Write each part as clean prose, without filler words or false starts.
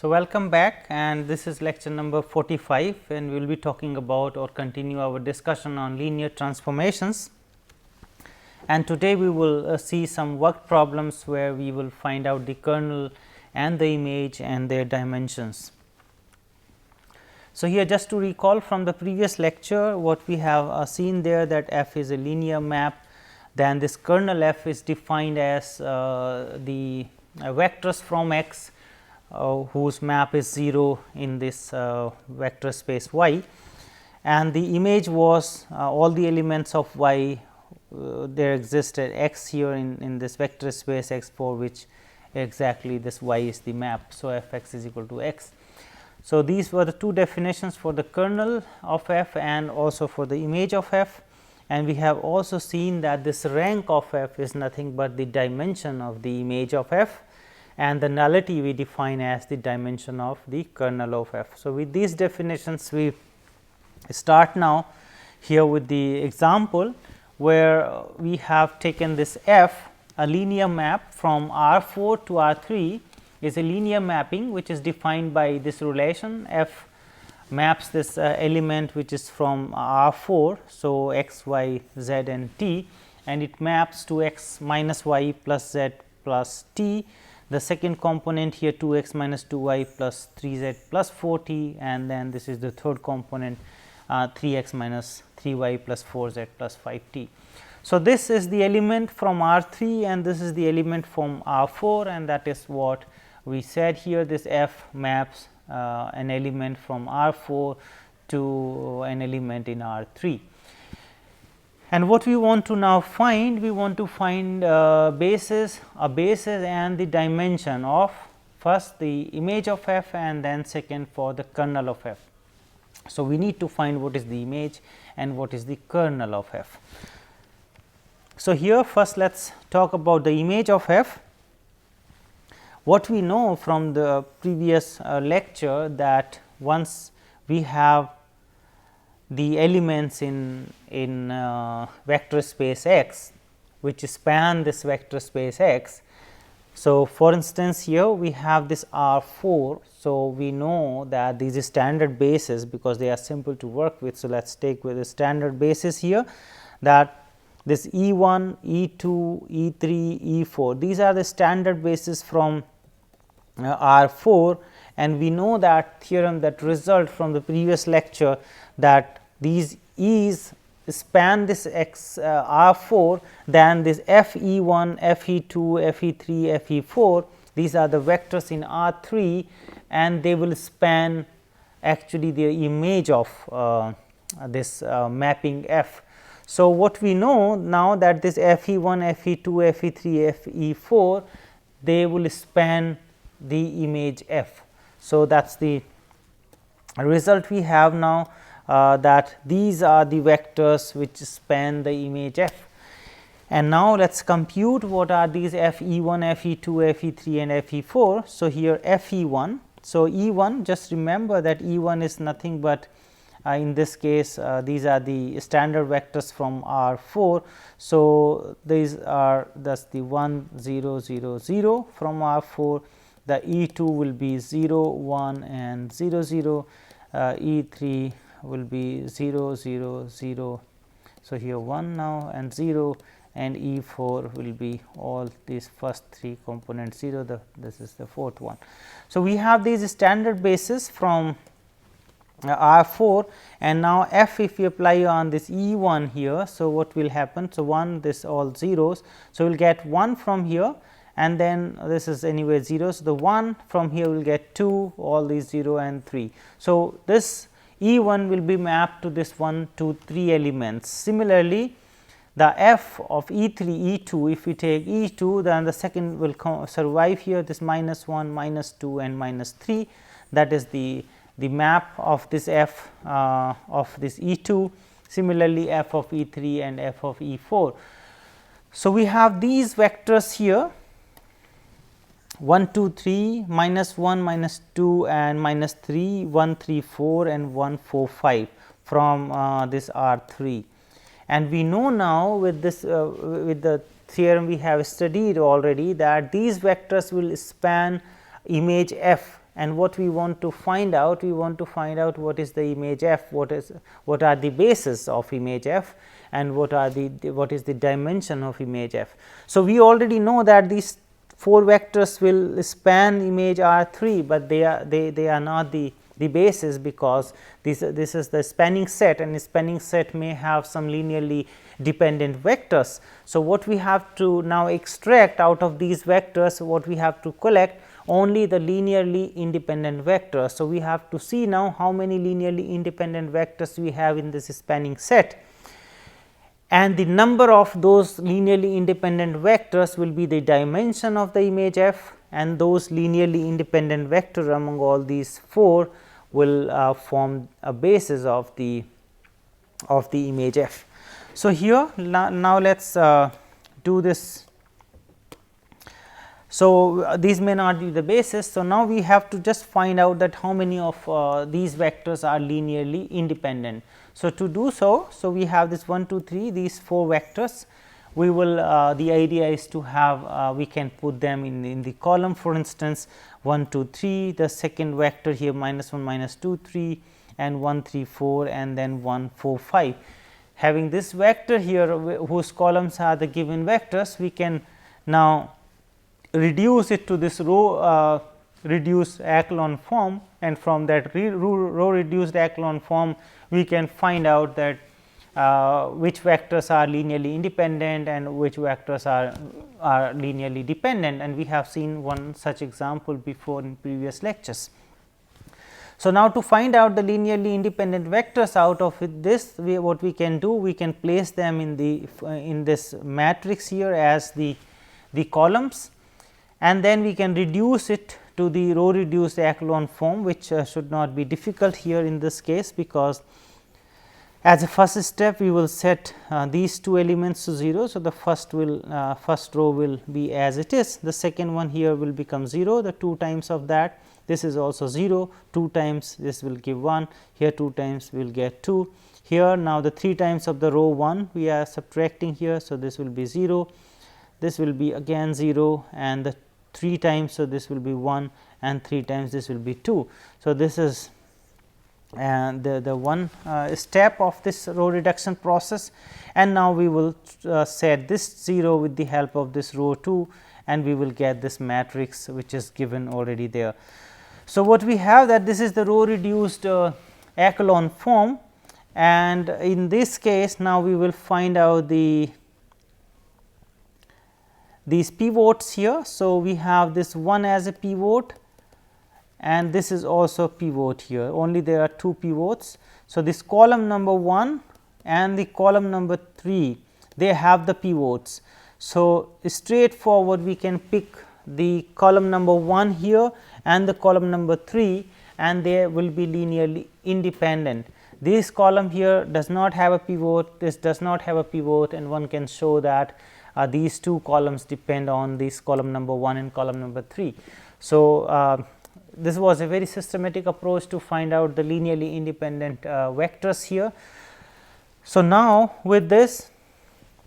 So, welcome back, and this is lecture number 45, and we will be talking about or continue our discussion on linear transformations. And today we will see some worked problems where we will find out the kernel and the image and their dimensions. So, here just to recall from the previous lecture, what we have seen there, that f is a linear map, then this kernel f is defined as the vectors from x whose map is 0 in this vector space y, and the image was all the elements of y. There existed x here in this vector space x for which exactly this y is the map. So, f x is equal to x. So, these were the two definitions for the kernel of f and also for the image of f, and we have also seen that this rank of f is nothing but the dimension of the image of f, and the nullity we define as the dimension of the kernel of f. So, with these definitions we start now here with the example where we have taken this f, a linear map from R 4 to R 3 is a linear mapping which is defined by this relation. F maps this element which is from R 4. So, x, y, z and t, and it maps to x minus y plus z plus t. The second component here 2 x minus 2 y plus 3 z plus 4 t, and then this is the third component 3 x minus 3 y plus 4 z plus 5 t. So, this is the element from R 3 and this is the element from R 4, and that is what we said here. This f maps an element from R 4 to an element in R 3. And what we want to now find? We want to find a basis and the dimension of first the image of f and then second for the kernel of f. So, we need to find what is the image and what is the kernel of f. So, here first let us talk about the image of f. What we know from the previous lecture, that once we have the elements in vector space x which span this vector space x. So, for instance, here we have this R 4. So, we know that these are standard bases because they are simple to work with. So, let us take with the standard basis here, that this E 1, E 2, E 3, E 4, these are the standard bases from R 4, and we know that theorem that result from the previous lecture, that these E's span this x R 4, then this f E 1, f E 2, f E 3, f E 4, these are the vectors in R 3, and they will span actually the image of this mapping f. So, what we know now, that this f E 1, f E 2, f E 3, f E 4, they will span the image f. So, that is the result we have now, that these are the vectors which span the image f. And now, let us compute what are these f E 1, f E 2, f E 3 and f E 4. So, here f E 1. So, E 1, just remember that E 1 is nothing but in this case these are the standard vectors from R 4. So, these are thus the 1 0 0 0 from R 4. The E 2 will be 0 1 and 0 0, E 3 will be 0 0 0. So, here 1 now and 0, and E 4 will be all these first 3 components 0, this is the fourth one. So, we have these standard bases from R 4, and now f if we apply on this E 1 here. So, what will happen? So, 1 this all zeros. So, we will get 1 from here, and then this is anyway 0. So, the 1 from here will get 2, all these 0 and 3. So, this E 1 will be mapped to this 1 2 3 elements. Similarly, the f of E 3 E 2, if we take E 2, then the second will survive here, this minus 1 minus 2 and minus 3, that is the map of this f of this E 2. Similarly, f of E 3 and f of E 4. So, we have these vectors here 1 2 3 minus 1 minus 2 and minus 3 1 3 4 and 1 4 5 from this R 3. And we know now with this with the theorem we have studied already, that these vectors will span image f and what we want to find out? We want to find out what is the image f, what are the bases of image f, and what is the dimension of image f. So, we already know that these 4 vectors will span image R3, but they are not the basis, because this is the spanning set, and the spanning set may have some linearly dependent vectors. So, what we have to now extract out of these vectors, what we have to collect only the linearly independent vectors. So, we have to see now how many linearly independent vectors we have in this spanning set, and the number of those linearly independent vectors will be the dimension of the image f, and those linearly independent vectors among all these 4 will form a basis of the image f. So, here now let us do this. So, these may not be the basis. So, now we have to just find out that how many of these vectors are linearly independent. So, to do so, we have this 1, 2, 3, these 4 vectors. We will the idea is to have we can put them in the column, for instance 1, 2, 3, the second vector here -1, -2, 3, and 1, 3, 4, and then 1, 4, 5. Having this vector here whose columns are the given vectors, we can now reduce it to this row reduced echelon form, and from that row reduced echelon form we can find out that which vectors are linearly independent and which vectors are linearly dependent, and we have seen one such example before in previous lectures. So, now to find out the linearly independent vectors out of this, what we can do, we can place them in this matrix here as the columns, and then we can reduce it to the row reduced echelon form, which should not be difficult here in this case, because as a first step we will set these 2 elements to 0. So, the first row will be as it is, the second one here will become 0, the 2 times of that, this is also 0, 2 times this will give 1, here 2 times we will get 2, here now the 3 times of the row 1 we are subtracting here. So, this will be 0, this will be again 0, and the 3 times. So, this will be 1, and 3 times this will be 2. So, this is the one step of this row reduction process, and now we will set this 0 with the help of this row 2, and we will get this matrix which is given already there. So, what we have that this is the row reduced echelon form, and in this case now we will find out these pivots here. So, we have this 1 as a pivot, and this is also pivot here, only there are 2 pivots. So, this column number 1 and the column number 3, they have the pivots. So, straightforward we can pick the column number 1 here and the column number 3, and they will be linearly independent. This column here does not have a pivot, this does not have a pivot, and one can show that these 2 columns depend on this column number 1 and column number 3. So, this was a very systematic approach to find out the linearly independent vectors here. So, now with this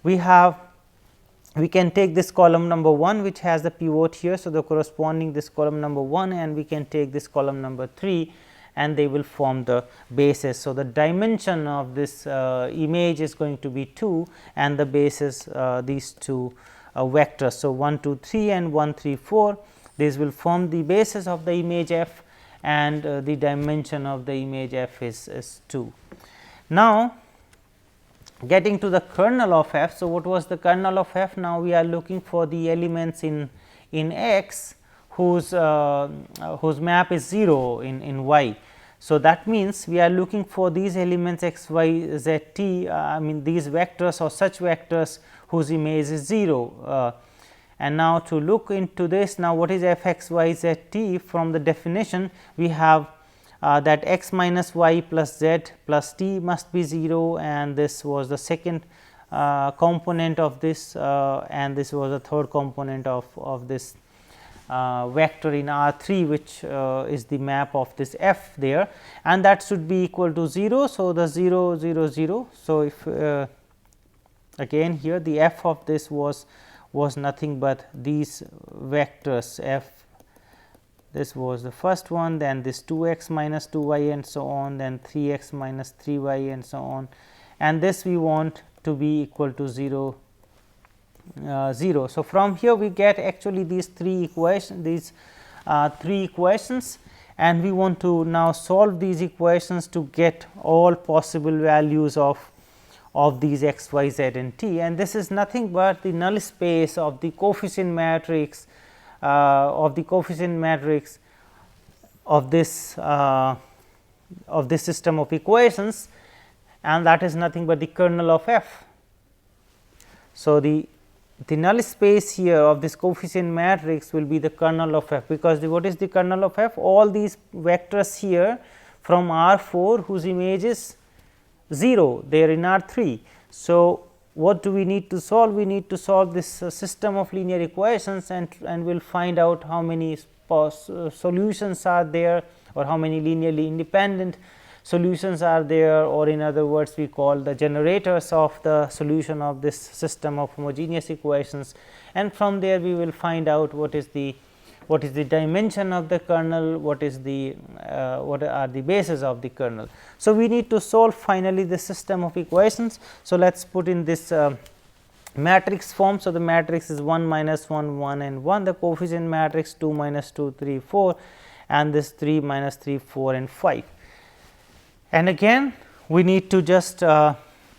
we can take this column number 1 which has the pivot here. So, the corresponding this column number 1, and we can take this column number 3, and they will form the basis. So, the dimension of this image is going to be 2, and the basis these 2 vectors. So, 1, 2, 3 and 1, 3, 4, these will form the basis of the image f, and the dimension of the image f is 2. Now, getting to the kernel of f. So, what was the kernel of f? Now, we are looking for the elements in x whose map is 0 in y. So, that means we are looking for these elements x, y, z, t, I mean these vectors or such vectors whose image is 0. And now, to look into this, now what is f x, y, z, t? From the definition we have that x minus y plus z plus t must be 0, and this was the second component of this, and this was the third component of this vector in R3, which is the map of this f there, and that should be equal to 0. So, the 0 0 0. So, if again here the f of this was nothing but these vectors f, this was the first one, then this 2x minus 2y and so on, then 3x minus 3y and so on, and this we want to be equal to 0 0. So, from here we get actually these three equations, and we want to now solve these equations to get all possible values of these x, y, z and t, and this is nothing but the null space of the coefficient matrix of this system of equations, and that is nothing but the kernel of f. So, the null space here of this coefficient matrix will be the kernel of f, because what is the kernel of f? All these vectors here from R 4 whose image is 0, they are in R 3. So, what do we need to solve? We need to solve this system of linear equations, and we will find out how many solutions are there, or how many linearly independent solutions are there, or in other words we call the generators of the solution of this system of homogeneous equations, and from there we will find out what is the dimension of the kernel, what are the bases of the kernel. So, we need to solve finally the system of equations. So, let us put in this matrix form. So, the matrix is 1 minus 1 1 and 1, the coefficient matrix 2 minus 2 3 4, and this 3 minus 3 4 and 5. And again we need to just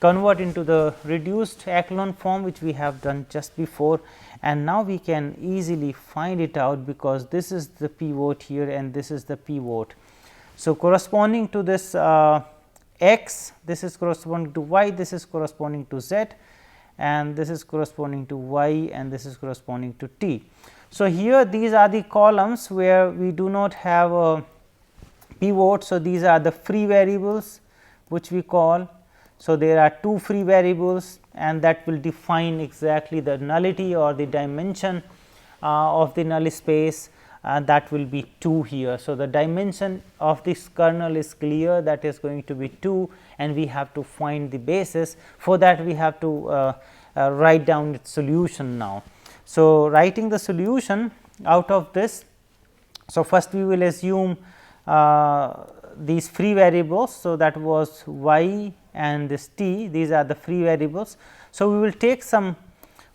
convert into the reduced echelon form, which we have done just before, and now we can easily find it out, because this is the pivot here and this is the pivot. So, corresponding to this x, this is corresponding to y, this is corresponding to z, and this is corresponding to y, and this is corresponding to t. So, here these are the columns where we do not have a pivot. So, these are the free variables which we call. So, there are two free variables, and that will define exactly the nullity or the dimension of the null space, that will be 2 here. So, the dimension of this kernel is clear, that is going to be 2, and we have to find the basis. For that we have to write down its solution now. So, writing the solution out of this. So, first we will assume these free variables. So, that was y and this t, these are the free variables. So, we will take some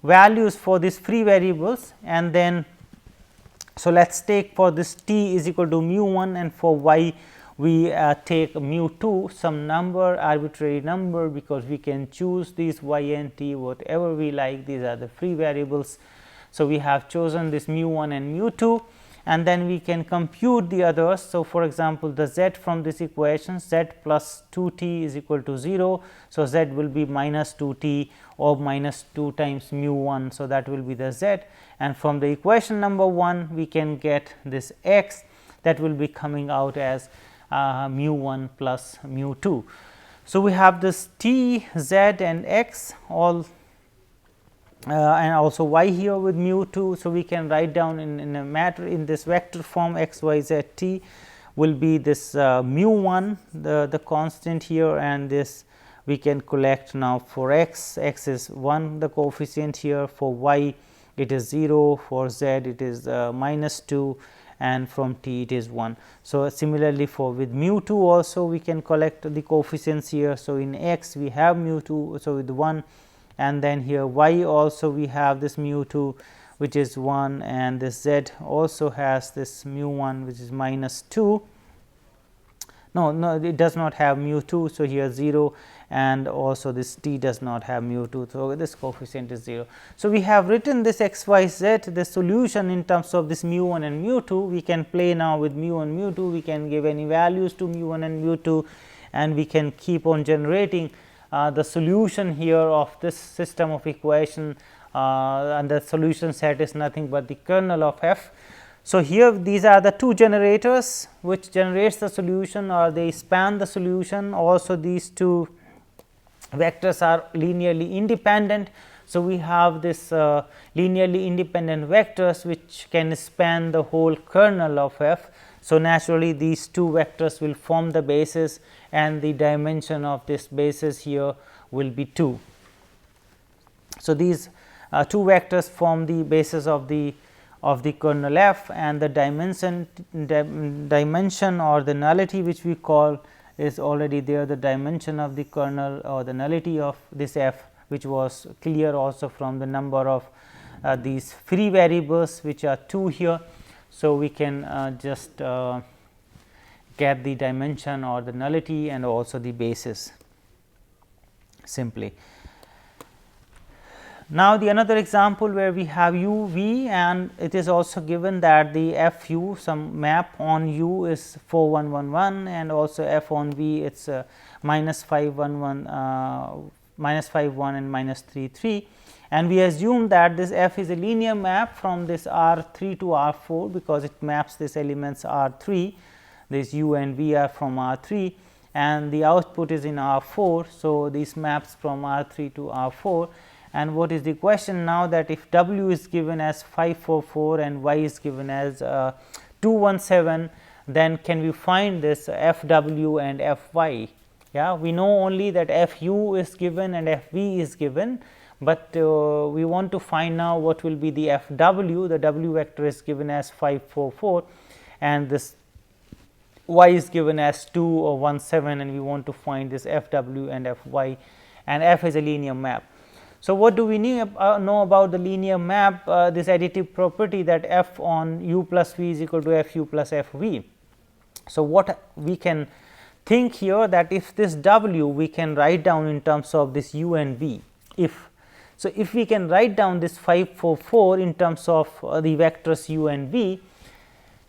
values for these free variables, and then so let us take for this t is equal to mu 1, and for y we take mu 2, some number, arbitrary number, because we can choose these y and t whatever we like, these are the free variables. So, we have chosen this mu 1 and mu 2, and then we can compute the others. So, for example, the z from this equation, z plus 2 t is equal to 0. So, z will be minus 2 t or minus 2 times mu 1. So, that will be the z, and from the equation number 1 we can get this x, that will be coming out as mu 1 plus mu 2. So, we have this t, z and x all and also y here with mu 2. So, we can write down in a matter in this vector form x, y, z, t will be this mu 1, the constant here, and this we can collect now for x is 1, the coefficient here, for y it is 0, for z it is minus 2, and from t it is 1. So, similarly for with mu 2 also we can collect the coefficients here. So, in x we have mu 2, so with 1, and then here y also we have this mu 2 which is 1, and this z also has this mu 1 which is minus 2. No, it does not have mu 2. So, here 0, and also this t does not have mu 2. So, this coefficient is 0. So, we have written this x, y, z, the solution in terms of this mu 1 and mu 2. We can play now with mu 1 mu 2, we can give any values to mu 1 and mu 2, and we can keep on generating the solution here of this system of equation, and the solution set is nothing but the kernel of f. So, here these are the two generators which generates the solution, or they span the solution. Also these two vectors are linearly independent. So, we have this linearly independent vectors which can span the whole kernel of f. So, naturally these two vectors will form the basis, and the dimension of this basis here will be 2. So, these two vectors form the basis of the of the kernel F, and the dimension or the nullity which we call is already there, the dimension of the kernel or the nullity of this F, which was clear also from the number of these free variables which are 2 here. So, we can just get the dimension or the nullity and also the basis simply. Now, the another example where we have u v, and it is also given that the f u, some map on u is 4 1 1 1, and also f on v it is minus 5 1 1 minus 5 1 and minus 3 3, and we assume that this f is a linear map from this R 3 to R 4, because it maps these elements R 3, this u and v are from R 3, and the output is in R 4. So, these maps from R 3 to R 4. And what is the question now, that if w is given as 544 and y is given as 217, then can we find this f w and f y? Yeah, we know only that f u is given and f v is given, but we want to find now what will be the f w. The w vector is given as 544 and this y is given as 2 or 17, and we want to find this f w and f y, and f is a linear map. So, what do we know about the linear map? This additive property that f on u plus v is equal to f u plus f v. So, what we can think here, that if this w we can write down in terms of this u and v. If we can write down this 544 in terms of the vectors u and v,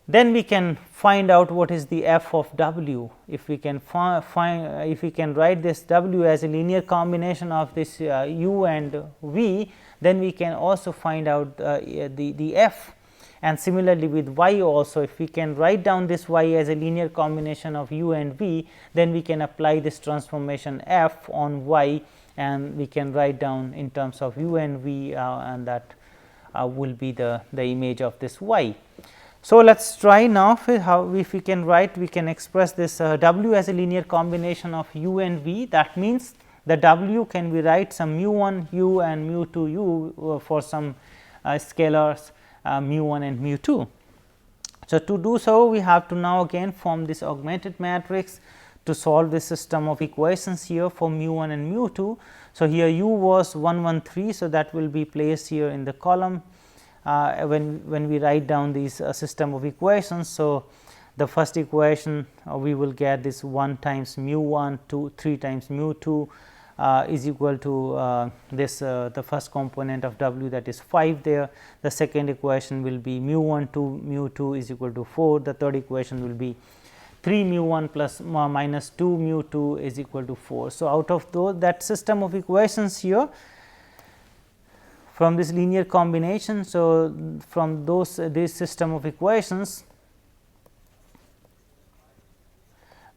then we can find out what is the f of w. If we can if we can write this w as a linear combination of this u and v, then we can also find out the f. And similarly with y also, if we can write down this y as a linear combination of u and v, then we can apply this transformation f on y, and we can write down in terms of u and v, and that will be the image of this y. So, let us try now how if we can write, we can express this w as a linear combination of u and v. That means, the w can we write some mu 1 u and mu 2 u for some scalars mu 1 and mu 2. So, to do so, we have to now again form this augmented matrix to solve this system of equations here for mu 1 and mu 2. So, here u was 1 1 3. So, that will be placed here in the column when we write down these system of equations. So, the first equation we will get this 1 times mu 1 3 times mu 2 is equal to this the first component of w, that is 5 there. The second equation will be mu 1 2 mu 2 is equal to 4. The third equation will be 3 mu 1 plus minus 2 mu 2 is equal to 4. So, out of that system of equations here, from this linear combination. So, from this system of equations,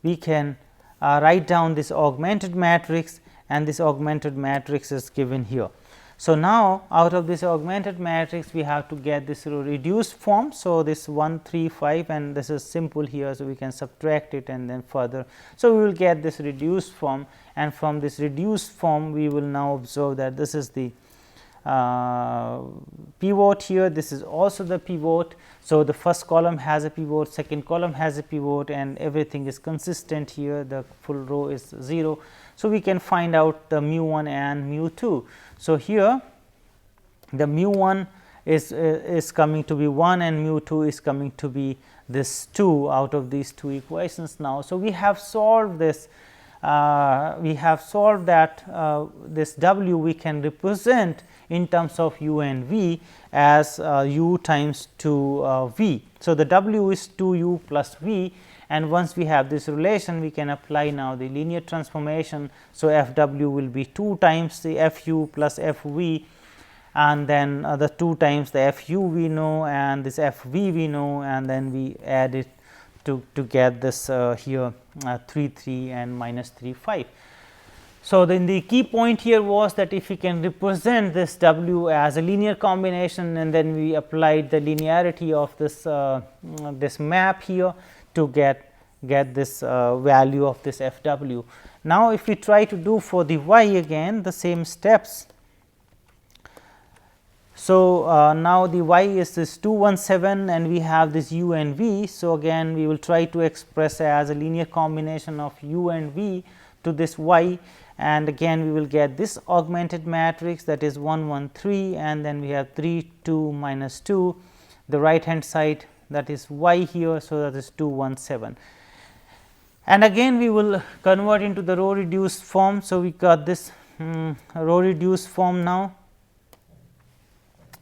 we can write down this augmented matrix, and this augmented matrix is given here. So, now out of this augmented matrix we have to get this reduced form. So, this 1 3 5 and this is simple here. So, we can subtract it and then further. So, we will get this reduced form, and from this reduced form we will now observe that this is the pivot here, this is also the pivot. So, the first column has a pivot, second column has a pivot, and everything is consistent here, the full row is 0. So, we can find out the mu 1 and mu 2. So, here the mu 1 is coming to be 1 and mu 2 is coming to be this 2 out of these two equations now. So, we have solved this. We have solved that this w we can represent in terms of u and v as u times 2 v. So, the w is 2 u plus v, and once we have this relation, we can apply now the linear transformation. So, f w will be 2 times the f u plus f v, and then the 2 times the f u we know, and this f v we know, and then we add it to get this here 3 3 and minus 3 5. So, then the key point here was that if we can represent this w as a linear combination, and then we applied the linearity of this this map here to get this value of this f w. Now, if we try to do for the y again the same steps, So, now the y is this 217 and we have this u and v. So, again we will try to express as a linear combination of u and v to this y, and again we will get this augmented matrix, that is 1 1 3, and then we have 3 2 minus 2, the right hand side, that is y here. So, that is 217, and again we will convert into the row reduced form. So, we got this row reduced form now.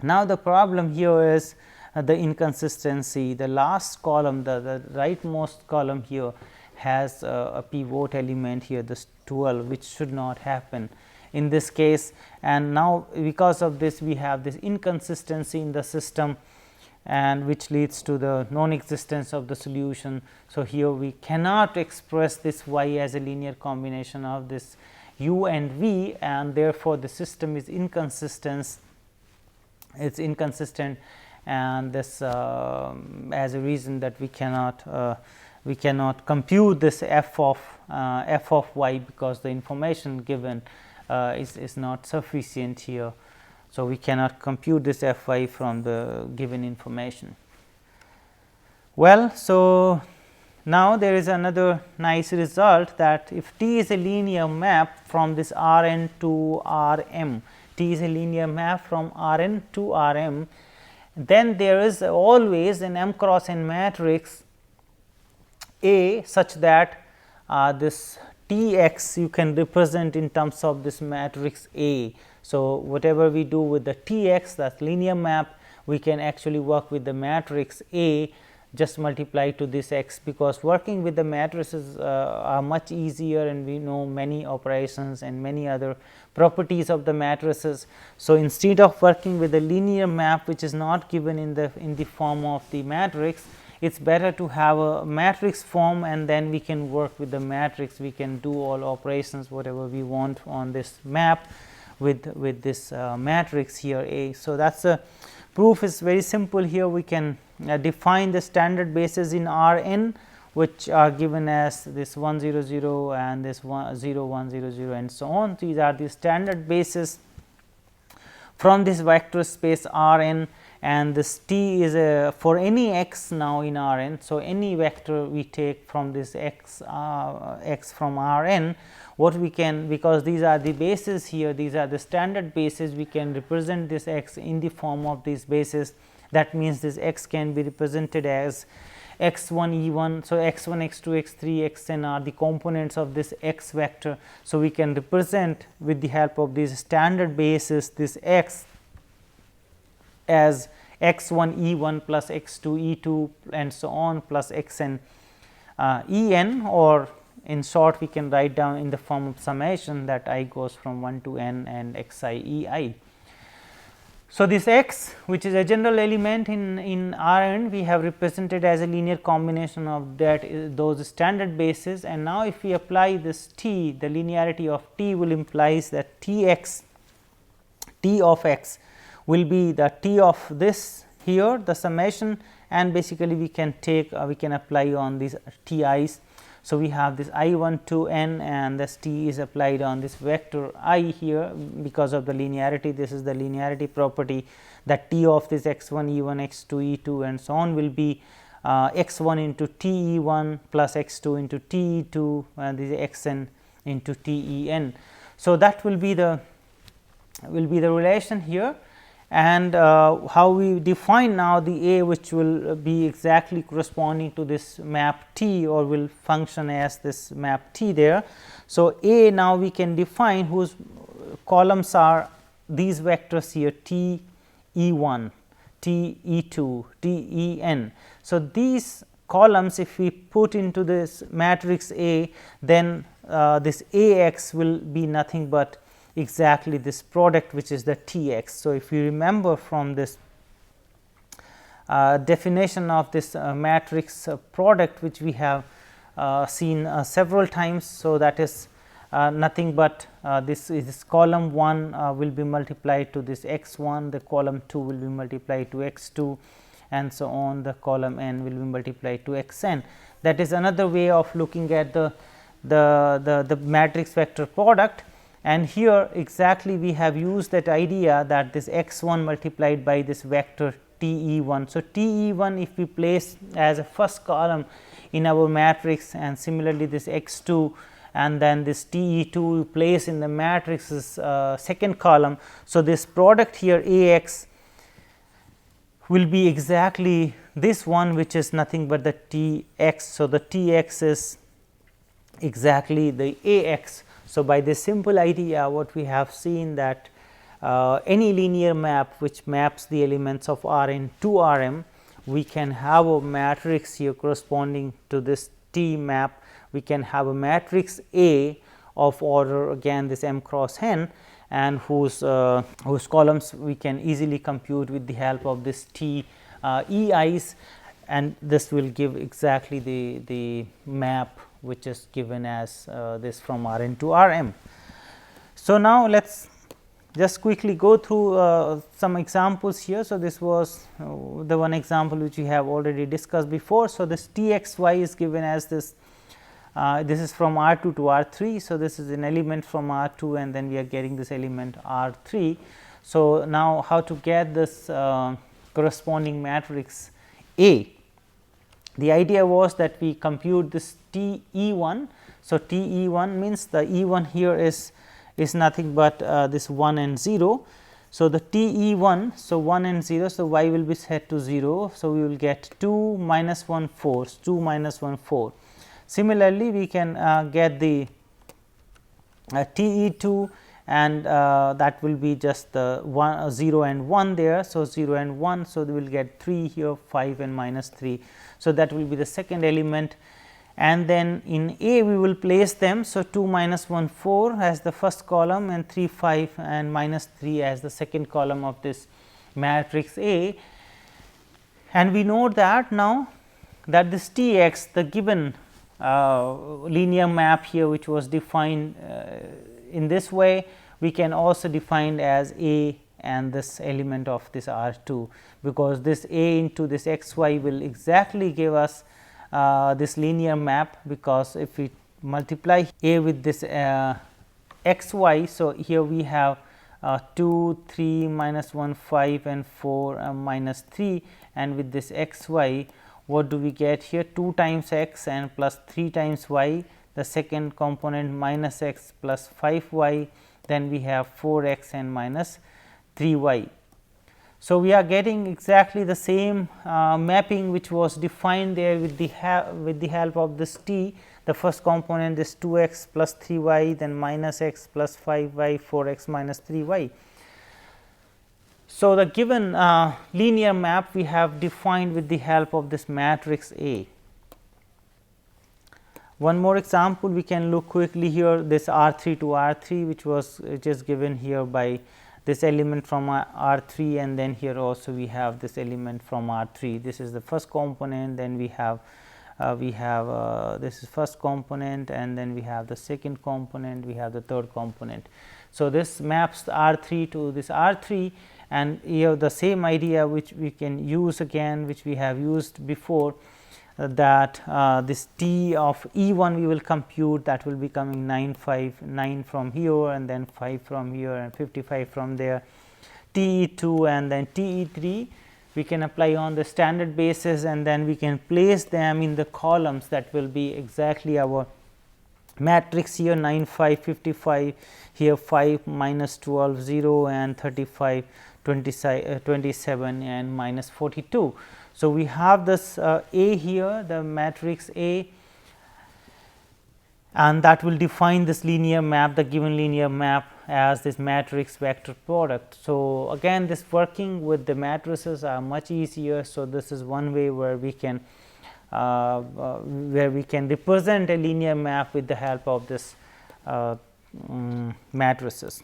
Now, the problem here is the inconsistency. The last column, the rightmost column here has a pivot element here, this 12, which should not happen in this case, and now because of this we have this inconsistency in the system, and which leads to the non-existence of the solution. So, here we cannot express this y as a linear combination of this u and v, and therefore, the system is inconsistent. It is inconsistent, and this as a reason that we cannot compute this f of y, because the information given is not sufficient here. So, we cannot compute this f y from the given information. Well, so now there is another nice result, that if T is a linear map from this R n to R m, T is a linear map from R n to R m, then there is always an m cross n matrix A such that this T x you can represent in terms of this matrix A. So, whatever we do with the T x, that linear map, we can actually work with the matrix A, just multiply to this x, because working with the matrices are much easier, and we know many operations and many other properties of the matrices. So, instead of working with a linear map which is not given in the form of the matrix, it is better to have a matrix form, and then we can work with the matrix. We can do all operations whatever we want on this map with this matrix here A. So, that is a proof is very simple here. We can define the standard bases in R n, which are given as this 1 0 0 and this 0 1 0 0 and so on. These are the standard bases from this vector space R n, and this T is a for any x now in R n. So, any vector we take from this x from R n, what we can, because these are the bases here, these are the standard bases, we can represent this x in the form of these bases. That means, this x can be represented as x 1 e 1. So, x 1 x 2 x 3 x n are the components of this x vector. So, we can represent with the help of these standard bases this x as x 1 e 1 plus x 2 e 2 and so on, plus x n e n, or in short we can write down in the form of summation that I goes from 1 to n and x I e I. So, this x, which is a general element in R n, we have represented as a linear combination of those standard bases, and now if we apply this T, the linearity of T will implies that T of x will be the T of this here, the summation, and basically we can take we can apply on these T i's. So, we have this I 1 to n, and this T is applied on this vector I here because of the linearity. This is the linearity property, that T of this x 1 e 1 x 2 e 2 and so on will be x 1 into T e 1 plus x 2 into T e 2 and this is x n into T e n. So, that will be the relation here, and how we define now the A, which will be exactly corresponding to this map T, or will function as this map T there. So, A now we can define whose columns are these vectors here T e 1, T e 2, T e n. So, these columns if we put into this matrix A, then this A x will be nothing but exactly this product, which is the T x. So, if you remember from this definition of this matrix product, which we have seen several times. So, that is nothing but this column 1 will be multiplied to this x 1, the column 2 will be multiplied to x 2 and so on, the column n will be multiplied to x n. That is another way of looking at the matrix vector product. and here exactly we have used that idea that this x 1 multiplied by this vector T E 1. So, T E 1 if we place as a first column in our matrix, and similarly this x 2 and then this T E 2 we place in the matrix's second column. So, this product here A x will be exactly this one, which is nothing but the T x. So, the T x is exactly the A x. So, by this simple idea what we have seen that any linear map which maps the elements of R n to R m, we can have a matrix here corresponding to this T map. We can have a matrix A of order again this m cross n, and whose columns we can easily compute with the help of this T E i's, and this will give exactly the map which is given as this from R n to R m. So, now let us just quickly go through some examples here. So, this was the one example which we have already discussed before. So, this T x y is given as this is from R 2 to R 3. So, this is an element from R 2 and then we are getting this element R 3. So, now how to get this corresponding matrix A? The idea was that we compute this T E 1. So, T E 1 means the E 1 here is nothing but this 1 and 0. So, the T E 1, so 1 and 0, so y will be set to 0. So, we will get 2 minus 1 4, 2 minus 1 4. Similarly, we can get the T E 2, and that will be just the 1 0 and 1 there. So, 0 and 1. So, we will get 3 here, 5 and minus 3. So, that will be the second element, and then in A we will place them. So, 2 minus 1 4 as the first column and 3 5 and minus 3 as the second column of this matrix A. And we know that now that this T x, the given linear map here which was defined in this way, we can also define as A and this element of this R 2, because this A into this x y will exactly give us this linear map, because if we multiply A with this x y. So, here we have 2 3 minus 1 5 and 4 minus 3, and with this x y what do we get here? 2 times x and plus 3 times y, the second component minus x plus 5 y, then we have 4 x and minus 3 y. So, we are getting exactly the same mapping which was defined there with the help of this T. The first component is 2 x plus 3 y, then minus x plus 5 y, 4 x minus 3 y. So, the given linear map we have defined with the help of this matrix A. One more example we can look quickly here, this R 3 to R 3, which is given here by this element from R 3, and then here also we have this element from R 3. This is the first component, then we have this is first component, and then we have the second component, we have the third component. So, this maps R 3 to this R 3, and here the same idea which we can use again, which we have used before, that this T of E 1 we will compute, that will be coming 9 5 9 from here, and then 5 from here and 55 from there. T E 2 and then T E 3 we can apply on the standard basis, and then we can place them in the columns that will be exactly our matrix here 9 5 55, here 5 minus 12 0 and 35 27 and minus 42. So, we have this A here, the matrix A, and that will define this linear map, the given linear map, as this matrix vector product. So, again this working with the matrices are much easier. So, this is one way where we can represent a linear map with the help of this matrices.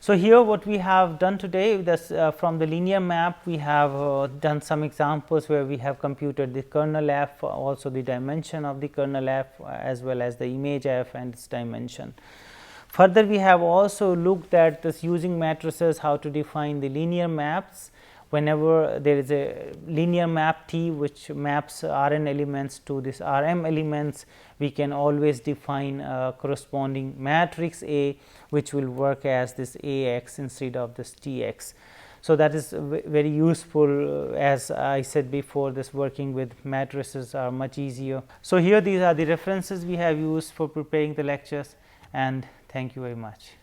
So, here what we have done today, this from the linear map we have done some examples where we have computed the kernel f, also the dimension of the kernel f, as well as the image f and its dimension. Further, we have also looked at this using matrices how to define the linear maps. whenever there is a linear map T which maps R n elements to this R m elements, we can always define a corresponding matrix A which will work as this A x instead of this T x. So, that is very useful, as I said before, this working with matrices are much easier. So, here these are the references we have used for preparing the lectures, and thank you very much.